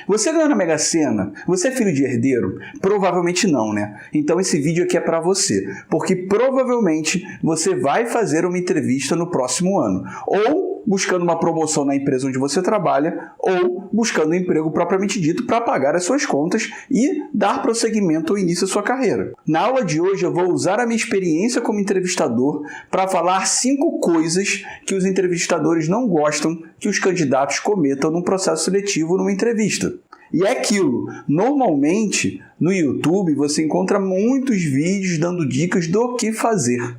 Você ganhou na Mega Sena? Você é filho de herdeiro? Provavelmente não, né? Então esse vídeo aqui é para você, porque provavelmente você vai fazer uma entrevista no próximo ano, ou buscando uma promoção na empresa onde você trabalha, ou buscando um emprego propriamente dito para pagar as suas contas e dar prosseguimento ao início da sua carreira. Na aula de hoje eu vou usar a minha experiência como entrevistador para falar 5 coisas que os entrevistadores não gostam que os candidatos cometam num processo seletivo numa entrevista. E é aquilo, normalmente no YouTube você encontra muitos vídeos dando dicas do que fazer.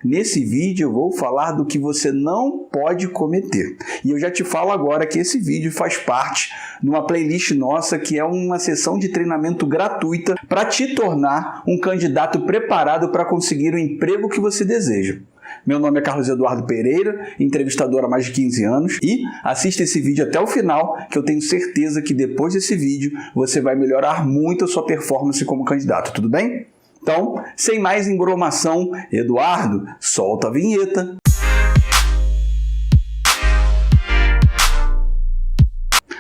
Nesse vídeo eu vou falar do que você não pode cometer. E eu já te falo agora que esse vídeo faz parte de uma playlist nossa que é uma sessão de treinamento gratuita para te tornar um candidato preparado para conseguir o emprego que você deseja. Meu nome é Carlos Eduardo Pereira, entrevistador há mais de 15 anos, e assista esse vídeo até o final, que eu tenho certeza que depois desse vídeo você vai melhorar muito a sua performance como candidato, tudo bem? Então, sem mais embromação, Eduardo, solta a vinheta.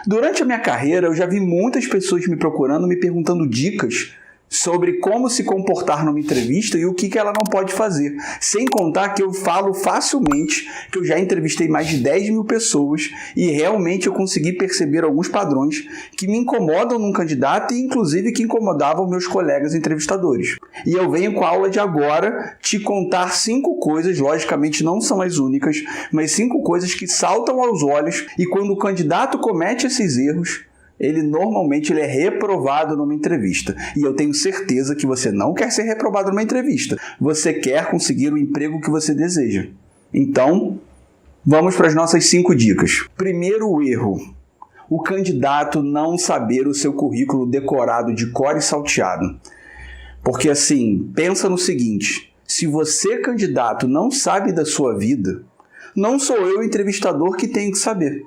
Durante a minha carreira, eu já vi muitas pessoas me procurando, me perguntando dicas sobre como se comportar numa entrevista e o que ela não pode fazer. Sem contar que eu falo facilmente que eu já entrevistei mais de 10 mil pessoas e realmente eu consegui perceber alguns padrões que me incomodam num candidato e inclusive que incomodavam meus colegas entrevistadores. E eu venho com a aula de agora te contar 5 coisas, logicamente não são as únicas, mas 5 coisas que saltam aos olhos e quando o candidato comete esses erros, ele normalmente é reprovado numa entrevista. E eu tenho certeza que você não quer ser reprovado numa entrevista. Você quer conseguir o emprego que você deseja. Então, vamos para as nossas 5 dicas. Primeiro erro: o candidato não saber o seu currículo decorado de cor e salteado. Porque assim, pensa no seguinte, se você, candidato, não sabe da sua vida, não sou eu, entrevistador, que tenho que saber.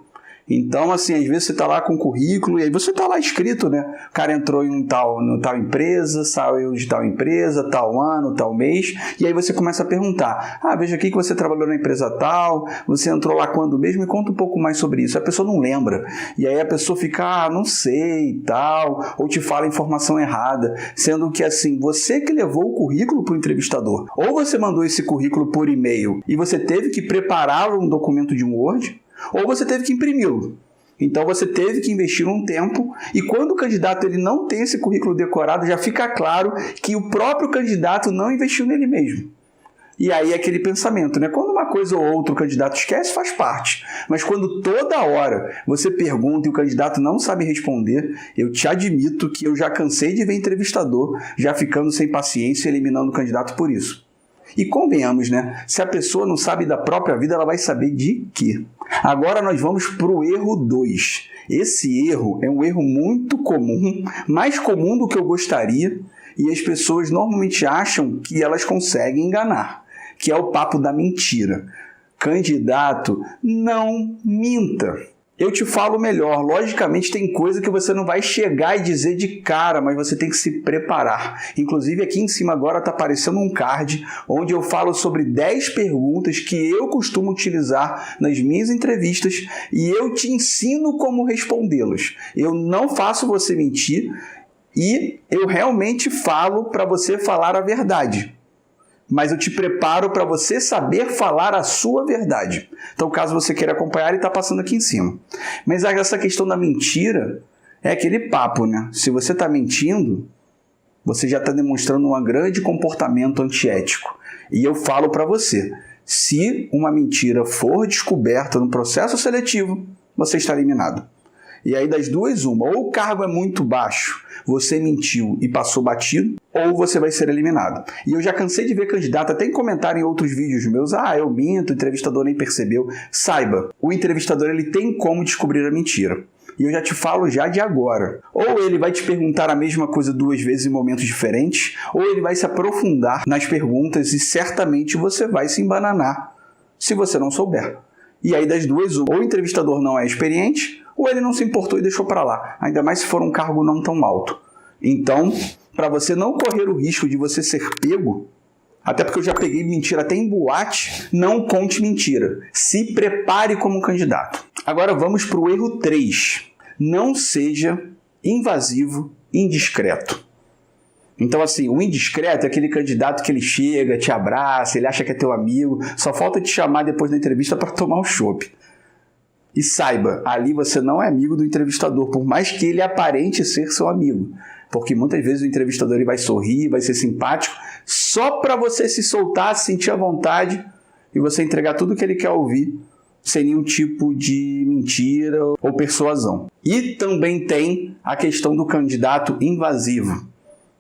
Então, assim, às vezes você está lá com o currículo e aí você está lá escrito, né? O cara entrou em tal empresa, saiu de tal empresa, tal ano, tal mês, e aí você começa a perguntar, veja aqui que você trabalhou na empresa tal, você entrou lá quando mesmo, me conta um pouco mais sobre isso. A pessoa não lembra, e aí a pessoa fica, não sei e tal, ou te fala a informação errada, sendo que assim, você que levou o currículo para o entrevistador, ou você mandou esse currículo por e-mail e você teve que prepará-lo um documento de um Word, ou você teve que imprimi-lo. Então você teve que investir um tempo e quando o candidato ele não tem esse currículo decorado, já fica claro que o próprio candidato não investiu nele mesmo. E aí é aquele pensamento, né? Quando uma coisa ou outra o candidato esquece, faz parte. Mas quando toda hora você pergunta e o candidato não sabe responder, eu te admito que eu já cansei de ver entrevistador já ficando sem paciência e eliminando o candidato por isso. E convenhamos, né? Se a pessoa não sabe da própria vida, ela vai saber de quê? Agora nós vamos para o erro 2. Esse erro é um erro muito comum, mais comum do que eu gostaria, e as pessoas normalmente acham que elas conseguem enganar, que é o papo da mentira. Candidato, não minta. Eu te falo melhor, logicamente tem coisa que você não vai chegar e dizer de cara, mas você tem que se preparar. Inclusive aqui em cima agora está aparecendo um card onde eu falo sobre 10 perguntas que eu costumo utilizar nas minhas entrevistas e eu te ensino como respondê-las. Eu não faço você mentir e eu realmente falo para você falar a verdade. Mas eu te preparo para você saber falar a sua verdade. Então, caso você queira acompanhar, ele está passando aqui em cima. Mas essa questão da mentira é aquele papo, né? Se você está mentindo, você já está demonstrando um grande comportamento antiético. E eu falo para você, se uma mentira for descoberta no processo seletivo, você está eliminado. E aí das duas, uma, ou o cargo é muito baixo, você mentiu e passou batido, ou você vai ser eliminado. E eu já cansei de ver candidato, até em comentário em outros vídeos meus, eu minto, o entrevistador nem percebeu. Saiba, o entrevistador ele tem como descobrir a mentira. E eu já te falo já de agora. Ou ele vai te perguntar a mesma coisa 2 vezes em momentos diferentes, ou ele vai se aprofundar nas perguntas e certamente você vai se embananar se você não souber. E aí das duas, ou o entrevistador não é experiente, ou ele não se importou e deixou para lá. Ainda mais se for um cargo não tão alto. Então, para você não correr o risco de você ser pego, até porque eu já peguei mentira até em boate, não conte mentira. Se prepare como candidato. Agora vamos para o erro 3. não seja invasivo, indiscreto. Então, assim, o indiscreto é aquele candidato que ele chega, te abraça, ele acha que é teu amigo, só falta te chamar depois da entrevista para tomar um chopp. E saiba, ali você não é amigo do entrevistador, por mais que ele aparente ser seu amigo. Porque muitas vezes o entrevistador ele vai sorrir, vai ser simpático, só para você se soltar, sentir à vontade e você entregar tudo que ele quer ouvir, sem nenhum tipo de mentira ou persuasão. E também tem a questão do candidato invasivo.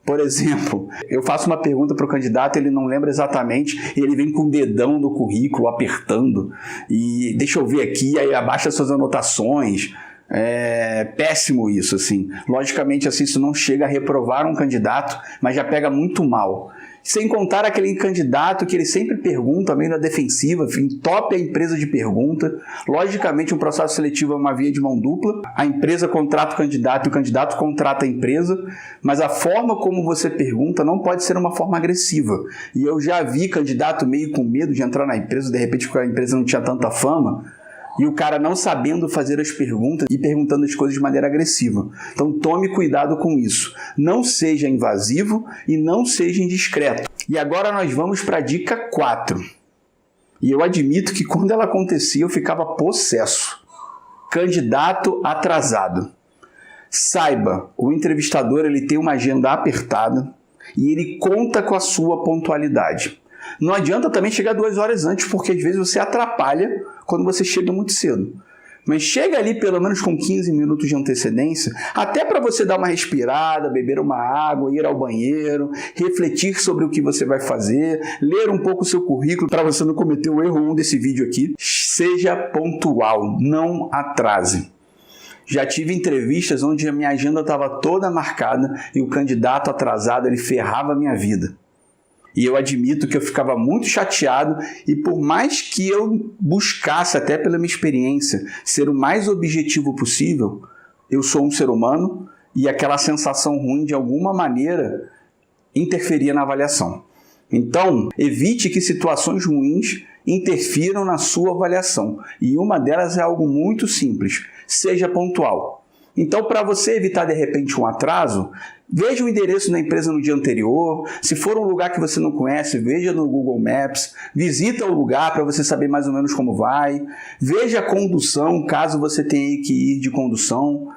Por exemplo, eu faço uma pergunta para o candidato, ele não lembra exatamente, e ele vem com o dedão no currículo, apertando, e deixa eu ver aqui, aí abaixa suas anotações. É péssimo isso, assim. Logicamente, assim, isso não chega a reprovar um candidato, mas já pega muito mal. Sem contar aquele candidato que ele sempre pergunta, meio na defensiva, entope a empresa de pergunta. Logicamente, um processo seletivo é uma via de mão dupla. A empresa contrata o candidato e o candidato contrata a empresa, mas a forma como você pergunta não pode ser uma forma agressiva. E eu já vi candidato meio com medo de entrar na empresa, de repente porque a empresa não tinha tanta fama, e o cara não sabendo fazer as perguntas e perguntando as coisas de maneira agressiva. Então tome cuidado com isso. Não seja invasivo e não seja indiscreto. E agora nós vamos para a dica 4. E eu admito que quando ela acontecia eu ficava possesso. Candidato atrasado. Saiba, o entrevistador ele tem uma agenda apertada e ele conta com a sua pontualidade. Não adianta também chegar 2 horas antes, porque às vezes você atrapalha quando você chega muito cedo. Mas chega ali pelo menos com 15 minutos de antecedência, até para você dar uma respirada, beber uma água, ir ao banheiro, refletir sobre o que você vai fazer, ler um pouco o seu currículo para você não cometer o erro 1 desse vídeo aqui. Seja pontual, não atrase. Já tive entrevistas onde a minha agenda estava toda marcada e o candidato atrasado ele ferrava a minha vida. E eu admito que eu ficava muito chateado e por mais que eu buscasse, até pela minha experiência, ser o mais objetivo possível, eu sou um ser humano e aquela sensação ruim de alguma maneira interferia na avaliação. Então, evite que situações ruins interfiram na sua avaliação. E uma delas é algo muito simples, seja pontual. Então, para você evitar de repente um atraso, veja o endereço da empresa no dia anterior. Se for um lugar que você não conhece, veja no Google Maps, visita o lugar para você saber mais ou menos como vai, veja a condução, caso você tenha que ir de condução.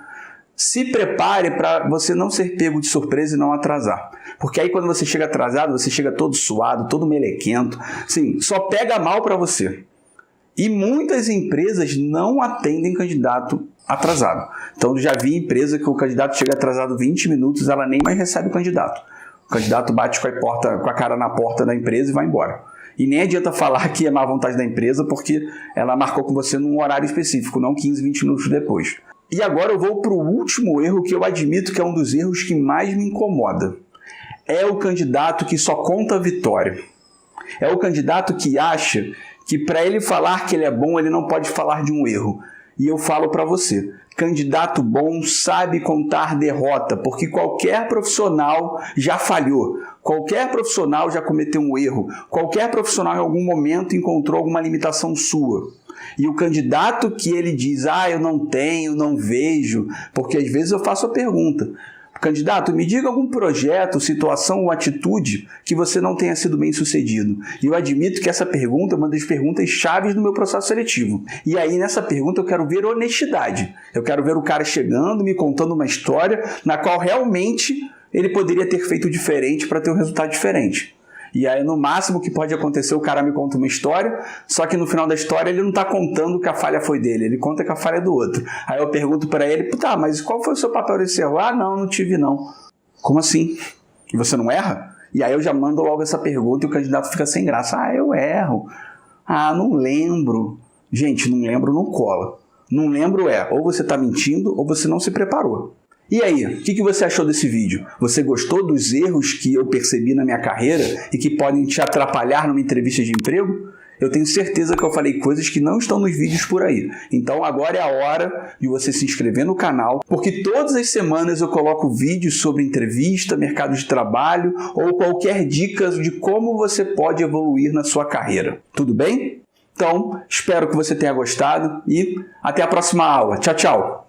Se prepare para você não ser pego de surpresa e não atrasar. Porque aí quando você chega atrasado, você chega todo suado, todo melequento, assim, só pega mal para você. E muitas empresas não atendem candidato atrasado. Então, já vi empresa que o candidato chega atrasado 20 minutos, ela nem mais recebe o candidato. O candidato bate com a cara na porta da empresa e vai embora. E nem adianta falar que é má vontade da empresa, porque ela marcou com você num horário específico, não 15, 20 minutos depois. E agora eu vou para o último erro, que eu admito que é um dos erros que mais me incomoda. É o candidato que só conta a vitória. É o candidato que acha que para ele falar que ele é bom, ele não pode falar de um erro. E eu falo para você, candidato bom sabe contar derrota, porque qualquer profissional já falhou, qualquer profissional já cometeu um erro, qualquer profissional em algum momento encontrou alguma limitação sua. E o candidato que ele diz, eu não tenho, não vejo, porque às vezes eu faço a pergunta, candidato, me diga algum projeto, situação ou atitude que você não tenha sido bem sucedido. E eu admito que essa pergunta é uma das perguntas chaves do meu processo seletivo. E aí nessa pergunta eu quero ver honestidade. Eu quero ver o cara chegando, me contando uma história na qual realmente ele poderia ter feito diferente para ter um resultado diferente. E aí, no máximo que pode acontecer, o cara me conta uma história, só que no final da história ele não está contando que a falha foi dele, ele conta que a falha é do outro. Aí eu pergunto para ele, tá, mas qual foi o seu papel nesse erro? Não tive não. Como assim? E você não erra? E aí eu já mando logo essa pergunta e o candidato fica sem graça. Eu erro. Não lembro. Gente, não lembro não cola. Não lembro ou você está mentindo ou você não se preparou. E aí, o que você achou desse vídeo? Você gostou dos erros que eu percebi na minha carreira e que podem te atrapalhar numa entrevista de emprego? Eu tenho certeza que eu falei coisas que não estão nos vídeos por aí. Então agora é a hora de você se inscrever no canal, porque todas as semanas eu coloco vídeos sobre entrevista, mercado de trabalho ou qualquer dica de como você pode evoluir na sua carreira. Tudo bem? Então, espero que você tenha gostado e até a próxima aula. Tchau, tchau!